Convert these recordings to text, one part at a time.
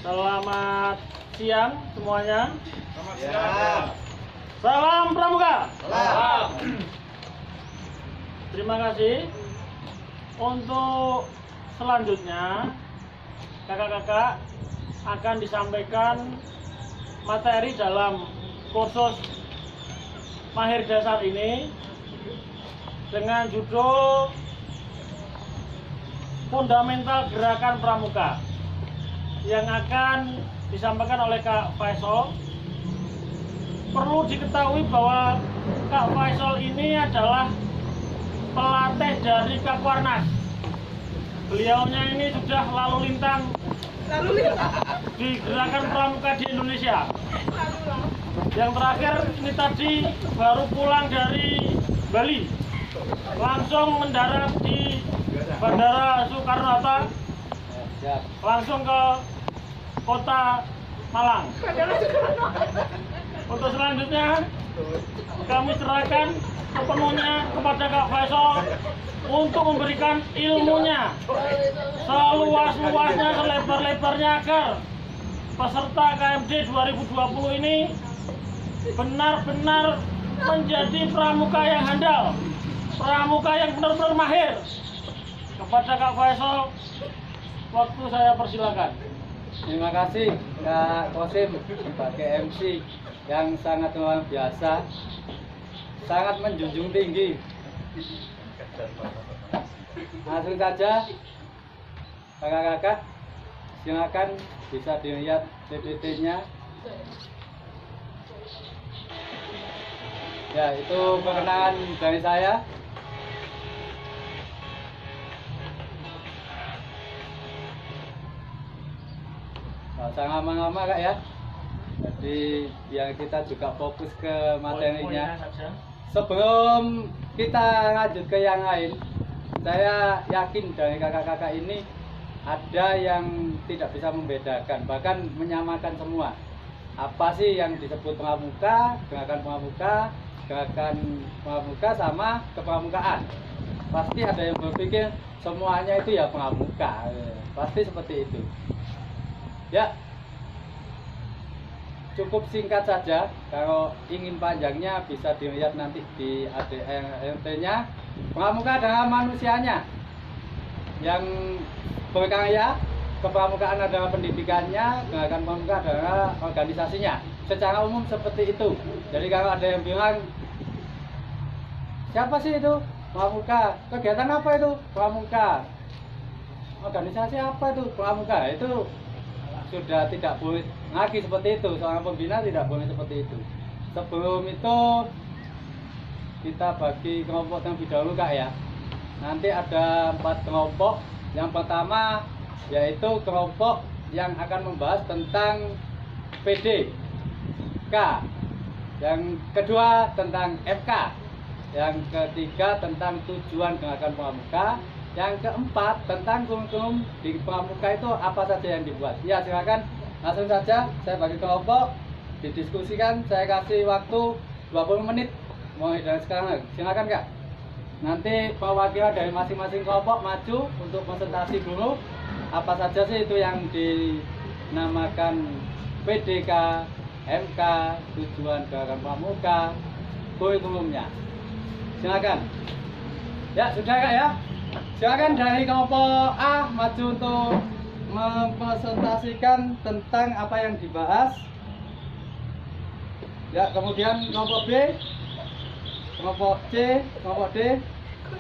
Selamat siang semuanya. Selamat siang. Salam Pramuka. Salam. Terima kasih. Untuk selanjutnya, kakak-kakak akan disampaikan materi dalam kursus Mahir Dasar ini dengan judul Fundamental Gerakan Pramuka yang akan disampaikan oleh Kak Faisal. Perlu diketahui bahwa Kak Faisal ini adalah pelatih dari Kakwarnas. Beliaunya ini sudah lalu lintang di gerakan pramuka di Indonesia. Yang terakhir ini tadi baru pulang dari Bali, langsung mendarat di Bandara Soekarno-Hatta, langsung ke kota Malang. Untuk selanjutnya kami serahkan sepenuhnya kepada Kak Faisal untuk memberikan ilmunya seluas-luasnya, selebar-lebarnya agar peserta KMD 2020 ini benar-benar menjadi pramuka yang handal, pramuka yang benar-benar mahir. Kepada Kak Faisal, waktu saya persilakan. Terima kasih Kak Kosim sebagai MC yang sangat luar biasa, sangat menjunjung tinggi. Langsung saja kakak-kakak, silakan bisa dilihat PPT-nya. Ya, itu perkenalan dari saya. Nggak usah lama-lama Kak ya. Jadi biar kita juga fokus ke materinya. Sebelum kita lanjut ke yang lain, saya yakin dari kakak-kakak ini ada yang tidak bisa membedakan, bahkan menyamakan semua. Apa sih yang disebut pramuka, gerakan pramuka sama kepramukaan. Pasti ada yang berpikir semuanya itu ya pramuka. Pasti seperti itu. Ya, cukup singkat saja. Kalau ingin panjangnya bisa dilihat nanti di ADRT-nya. Pramuka adalah manusianya yang berkarya, kepramukaan adalah pendidikannya, gerakan pramuka adalah organisasinya. Secara umum seperti itu. Jadi kalau ada yang bilang, siapa sih itu? Pramuka. Kegiatan apa itu? Pramuka. Organisasi apa itu? Pramuka. Itu sudah tidak boleh lagi seperti itu. Seorang pembina tidak boleh seperti itu. Sebelum itu kita bagi kelompok terlebih dahulu Kak ya. Nanti ada 4 kelompok. Yang pertama yaitu kelompok yang akan membahas tentang PDK. Yang kedua tentang FK. Yang ketiga tentang tujuan gerakan pramuka. Yang keempat tentang kurikulum di pramuka itu apa saja yang dibuat. Ya silakan langsung saja saya bagi kelompok didiskusikan. Saya kasih waktu 20 menit mulai dari sekarang. Silakan Kak. Nanti perwakilan dari masing-masing kelompok maju untuk presentasi dulu. Apa saja sih itu yang dinamakan PDK, MK, tujuan gerakan pramuka, kurikulumnya. Silakan. Ya sudah Kak ya. Silakan dari kelompok A maju untuk mempresentasikan tentang apa yang dibahas. Ya, kemudian kelompok B, kelompok C, kelompok D.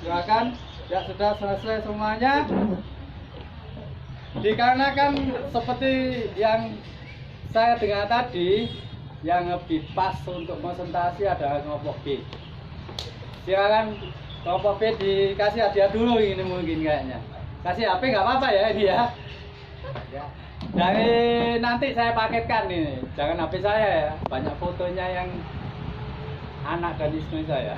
Silakan. Ya, sudah selesai semuanya. Dikarenakan seperti yang saya dengar tadi, yang lebih pas untuk presentasi adalah kelompok B. Silakan kelompok B dikasih hadiah dulu ini mungkin kayaknya. Kasih HP nggak apa-apa ya ini ya. Dari nanti saya paketkan ini. Jangan HP saya ya. Banyak fotonya yang anak dan istri saya.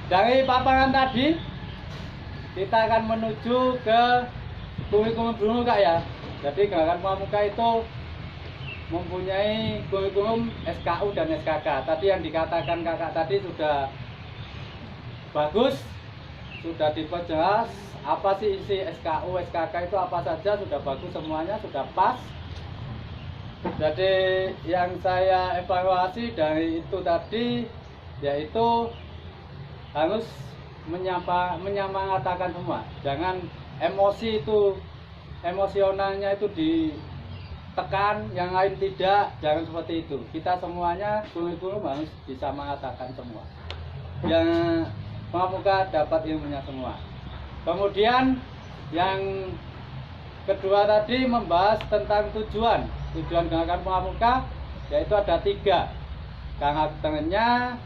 Dari paparan tadi kita akan menuju ke kurikulum dulu Kak ya. Jadi gerakan pramuka itu mempunyai kurikulum SKU dan SKK. Tadi yang dikatakan kakak tadi sudah bagus, sudah diperjelas apa sih isi SKU, SKK itu apa saja, sudah bagus semuanya, sudah pas. Jadi yang saya evaluasi dari itu tadi yaitu harus menyemangatakan semua. Jangan emosionalnya itu ditekan, yang lain tidak, jangan seperti itu. Kita semuanya guru-guru harus bisa mengatakan semua. Yang pramuka dapat ilmunya semua. Kemudian yang kedua tadi membahas tentang tujuan gerakan pramuka, yaitu ada 3: karakternya,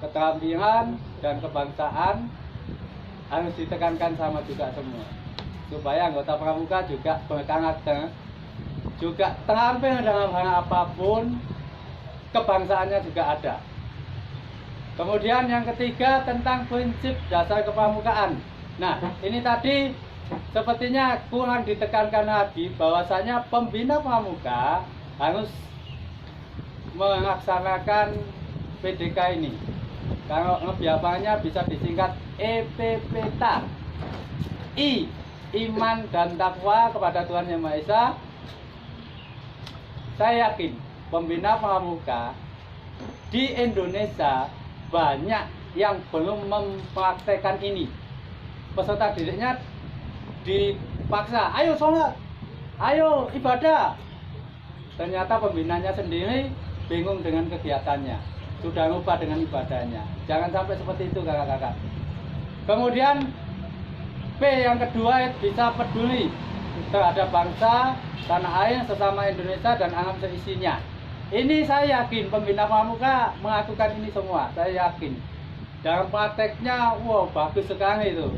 keterampilan, dan kebangsaan harus ditekankan sama juga semua, supaya anggota pramuka juga berkarakter, juga terampil dalam hal apapun, kebangsaannya juga ada. Kemudian yang ketiga tentang prinsip dasar kepramukaan. Nah, ini tadi sepertinya kurang ditekankan lagi bahwasanya pembina pramuka harus melaksanakan PDK ini. Kalau ngebiapannya bisa disingkat EPPTA. I, iman dan takwa kepada Tuhan Yang Maha Esa. Saya yakin pembina pramuka di Indonesia banyak yang belum mempraktekkan ini. Peserta didiknya dipaksa, ayo sholat, ayo ibadah. Ternyata pembinanya sendiri bingung dengan kegiatannya, sudah lupa dengan ibadahnya. Jangan sampai seperti itu kakak-kakak. Kemudian P yang kedua, bisa peduli terhadap bangsa, tanah air, sesama Indonesia, dan alam seisinya. Ini saya yakin pembina pramuka melakukan ini semua, saya yakin. Dalam prakteknya, wow, bagus sekali itu.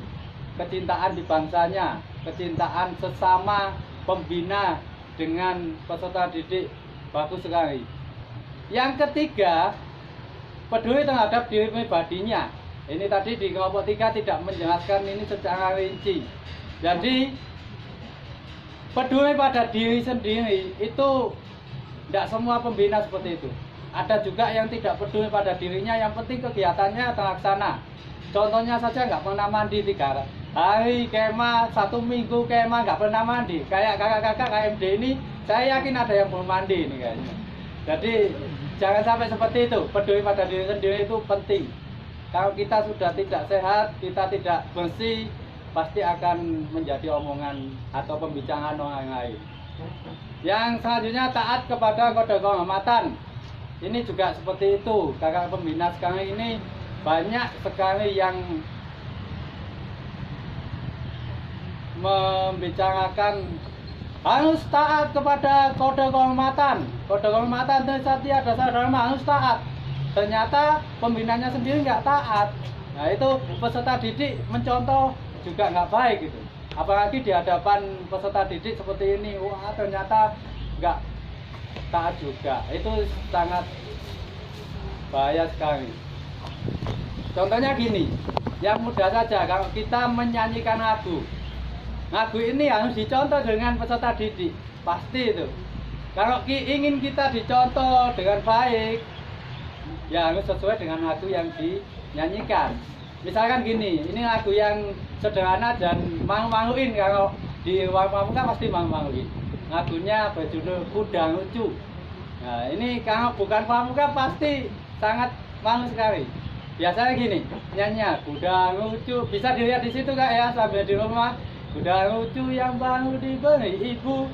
Kecintaan di bangsanya, kecintaan sesama pembina dengan peserta didik, bagus sekali. Yang ketiga, peduli terhadap diri pribadinya. Ini tadi di kelompok 3 tidak menjelaskan ini secara rinci. Jadi peduli pada diri sendiri itu tidak semua pembina seperti itu. Ada juga yang tidak peduli pada dirinya, yang penting kegiatannya terlaksana. Contohnya saja nggak pernah mandi 3 hari kemah, 1 minggu kemah nggak pernah mandi. Kayak kakak-kakak KMD ini, saya yakin ada yang belum mandi ini kayaknya. Jadi jangan sampai seperti itu. Peduli pada diri sendiri itu penting. Kalau kita sudah tidak sehat, kita tidak bersih, pasti akan menjadi omongan atau pembicaraan orang lain. Yang selanjutnya taat kepada kode kehormatan. Ini juga seperti itu. Kakak pembina sekarang ini banyak sekali yang membicarakan harus taat kepada kode kehormatan. Kode kehormatan dan Satya Dasar Dharma harus taat. Ternyata pembinanya sendiri nggak taat. Nah itu peserta didik mencontoh juga nggak baik gitu. Apalagi di hadapan peserta didik seperti ini, wah ternyata nggak taat juga. Itu sangat bahaya sekali. Contohnya gini, yang mudah saja kalau kita menyanyikan lagu ini harus dicontoh dengan peserta didik, pasti itu. Kalau ingin kita dicontoh dengan baik, ya harus sesuai dengan lagu yang dinyanyikan. Misalkan gini, ini lagu yang sederhana dan malu-maluin. Kalau di ruang pramuka pasti malu-maluin. Lagunya berjudul Kuda Lucu. Nah ini kalau bukan pramuka pasti sangat malu sekali. Biasanya gini, nyanyinya kuda lucu, bisa dilihat di situ kak ya sambil di rumah. Kuda lucu yang baru diberi ibu,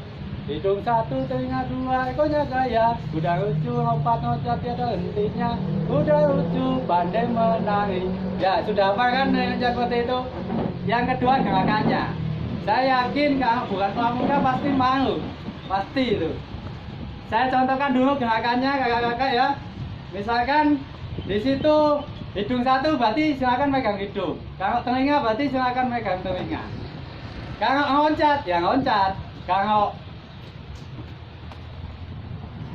hidung 1, telinga 2, ekornya gaya. Kuda lucu lompat loncat tiada hentinya, kuda lucu pandai menari. Ya sudah apa kan yang seperti itu. Yang kedua gerakannya, saya yakin kalau bukan pramuka pasti malu, pasti itu. Saya contohkan dulu gerakannya kakak-kakak ya. Misalkan di situ hidung 1 berarti silakan megang hidung. Kalau telinga berarti silakan megang telinga. Kalau loncat ya loncat. Kalau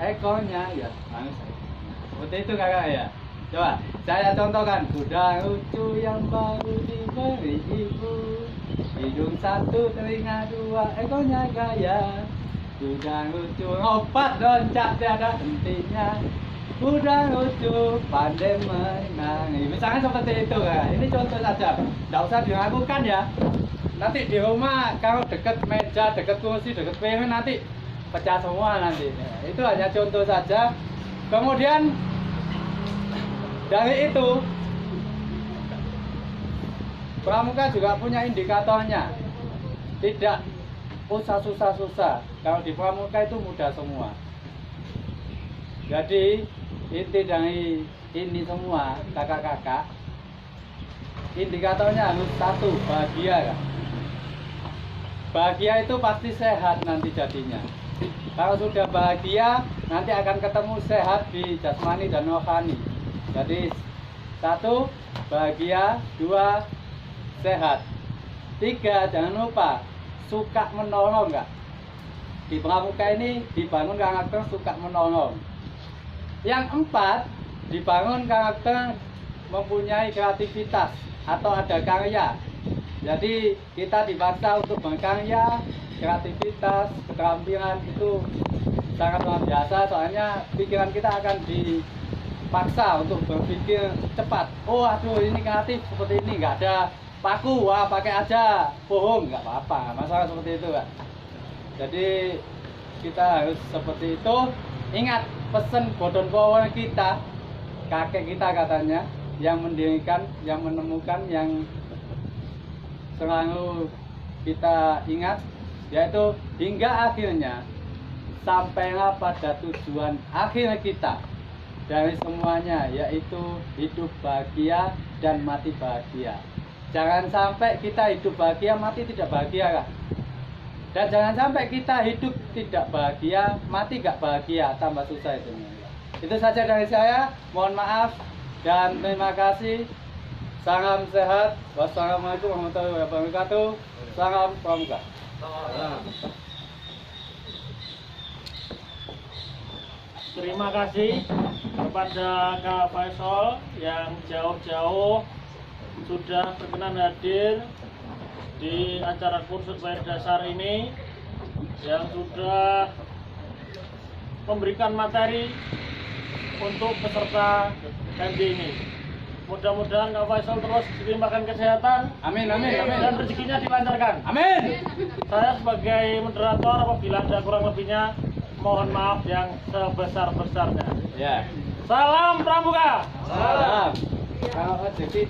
ekornya ya harus seperti itu kakak ya. Coba saya contohkan. Kuda lucu yang baru diberi ibu, hidung 1, telinga 2, ekornya gaya. Kuda lucu lompat loncat tiada hentinya, kuda lucu pandai menari. Misalnya seperti itu kan. Ini contoh saja, tidak usah dilakukan ya. nanti di rumah kalau deket meja, deket kursi, deket piring nanti pecah semua nanti. Itu hanya contoh saja. Kemudian dari itu pramuka juga punya indikatornya. Tidak usah susah-susah. Kalau di pramuka itu mudah semua. Jadi inti dari ini semua kakak-kakak, indikatornya harus satu, bahagia kan? Bahagia itu pasti sehat nanti jadinya. Kalau sudah bahagia, nanti akan ketemu sehat di jasmani dan rohani. Jadi satu, bahagia. Dua, sehat. Tiga, jangan lupa suka menolong nggak? Di pramuka ini dibangun karakter suka menolong. Yang empat, dibangun karakter mempunyai kreativitas atau ada karya. Jadi kita dipaksa untuk berkarya, kreativitas, keterampilan itu sangat luar biasa. Soalnya pikiran kita akan dipaksa untuk berpikir cepat. Oh aduh ini kreatif seperti ini, nggak ada paku, wah pakai aja, bohong, nggak apa-apa, nggak masalah seperti itu kan. Jadi kita harus seperti itu. Ingat pesan Bodon Powo kita, kakek kita katanya, yang mendirikan, yang menemukan, yang selalu kita ingat, yaitu hingga akhirnya sampailah pada tujuan akhir kita dari semuanya, yaitu hidup bahagia dan mati bahagia. Jangan sampai kita hidup bahagia, mati tidak bahagia kan? Dan jangan sampai kita hidup tidak bahagia, mati gak bahagia, tambah susah itu. Itu saja dari saya, mohon maaf dan terima kasih. Salam sehat. Wassalamualaikum warahmatullahi wabarakatuh. Salam pramuka. Terima kasih kepada Kak Faisal yang jauh-jauh sudah berkenan hadir di acara kursus bayar dasar ini, yang sudah memberikan materi untuk peserta MD ini. Mudah-mudahan Kak Faisal terus dilimpahkan kesehatan. Amin, amin, amin. Dan rezekinya dilancarkan. Amin. Saya sebagai moderator apabila ada kurang lebihnya, mohon maaf yang sebesar-besarnya. Ya. Salam Pramuka. Salam. Kalau jadi